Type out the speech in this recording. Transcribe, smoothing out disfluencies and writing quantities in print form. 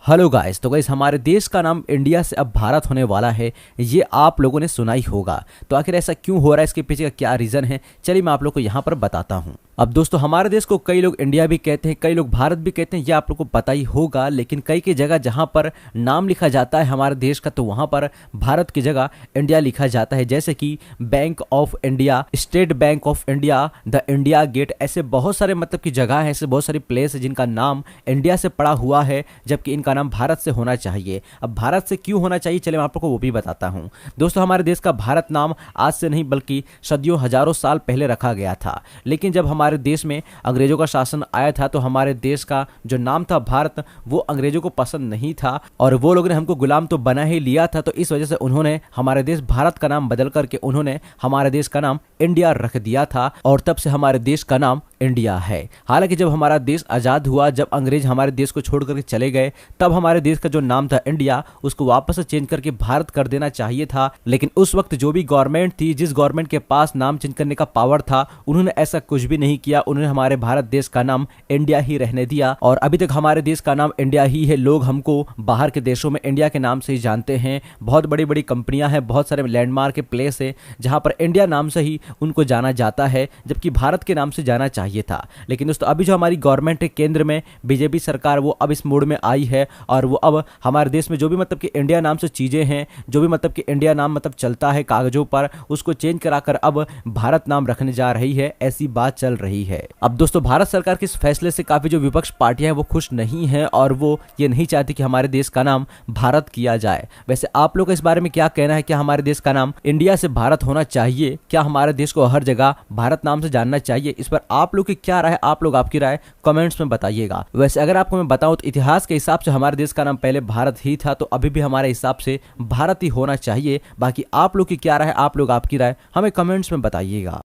Hello guys. तो guys हमारे देश का नाम इंडिया से अब भारत होने वाला है, ये आप लोगों ने सुना ही होगा। तो आखिर ऐसा क्यों हो रहा है, इसके पीछे का क्या रीज़न है, चलिए मैं आप लोग को यहाँ पर बताता हूँ। अब दोस्तों, हमारे देश को कई लोग इंडिया भी कहते हैं, कई लोग भारत भी कहते हैं, ये आप लोग को पता ही होगा। लेकिन कई कई जगह जहाँ पर नाम लिखा जाता है हमारे देश का, तो वहाँ पर भारत की जगह इंडिया लिखा जाता है। जैसे कि Bank of India, State Bank of India, the India Gate, ऐसे बहुत सारे मतलब की जगह है, ऐसे बहुत सारी प्लेस है जिनका नाम इंडिया से पड़ा हुआ है, जबकि इनका नाम भारत से होना चाहिए। अब भारत से क्यों होना चाहिए, चलिए मैं आप लोग को वो भी बताता हूँ। दोस्तों, हमारे देश का भारत नाम आज से नहीं बल्कि सदियों हजारों साल पहले रखा गया था। लेकिन जब हमारे देश में अंग्रेजों का शासन आया था, तो हमारे देश का जो नाम था भारत, वो अंग्रेजों को पसंद नहीं था और वो लोग ने हमको गुलाम तो बना ही लिया था। तो इस वजह से उन्होंने हमारे देश भारत का नाम बदल करके उन्होंने हमारे देश का नाम इंडिया रख दिया था और तब से हमारे देश का नाम इंडिया है। हालांकि जब हमारा देश आजाद हुआ, जब अंग्रेज हमारे देश को छोड़ करके चले गए, तब हमारे देश का जो नाम था इंडिया, उसको वापस से चेंज करके भारत कर देना चाहिए था। लेकिन उस वक्त जो भी गवर्नमेंट थी, जिस गवर्नमेंट के पास नाम चेंज करने का पावर था, उन्होंने ऐसा कुछ भी नहीं किया। उन्होंने हमारे भारत देश का नाम इंडिया ही रहने दिया और अभी तक हमारे देश का नाम इंडिया ही है। लोग हमको बाहर के देशों में इंडिया के नाम से ही जानते हैं। बहुत बड़ी बड़ी कंपनियां हैं, बहुत सारे लैंडमार्क के प्लेस है जहां पर इंडिया नाम से ही उनको जाना जाता है, जबकि भारत के नाम से जाना चाहिए था। लेकिन दोस्तों, अभी जो हमारी गवर्नमेंट है केंद्र में, बीजेपी सरकार, वो अब इस मोड में आई है और वो अब हमारे देश में जो भी मतलब कि इंडिया नाम से चीजें हैं, जो भी मतलब कि इंडिया नाम मतलब चलता है कागजों पर, उसको चेंज कराकर अब भारत नाम रखने जा रही है, ऐसी बात चल रही है। अब दोस्तों, भारत सरकार के इस फैसले से काफी जो विपक्ष पार्टियां हैं वो खुश नहीं है और वो ये नहीं चाहती कि हमारे देश का नाम भारत किया जाए। वैसे आप लोग का इस बारे में क्या कहना है? क्या हमारे देश का नाम इंडिया से भारत होना चाहिए? क्या हमारे देश को हर जगह भारत नाम से जानना चाहिए? इस पर आप लोग की क्या राय? आप लोग आपकी राय कमेंट्स में बताइएगा। वैसे अगर आपको मैं बताऊं तो इतिहास के हिसाब से हमारे देश का नाम पहले भारत ही था, तो अभी भी हमारे हिसाब से भारत ही होना चाहिए। बाकी आप लोग की क्या राय है? आप लोग आपकी राय हमें कमेंट्स में बताइएगा।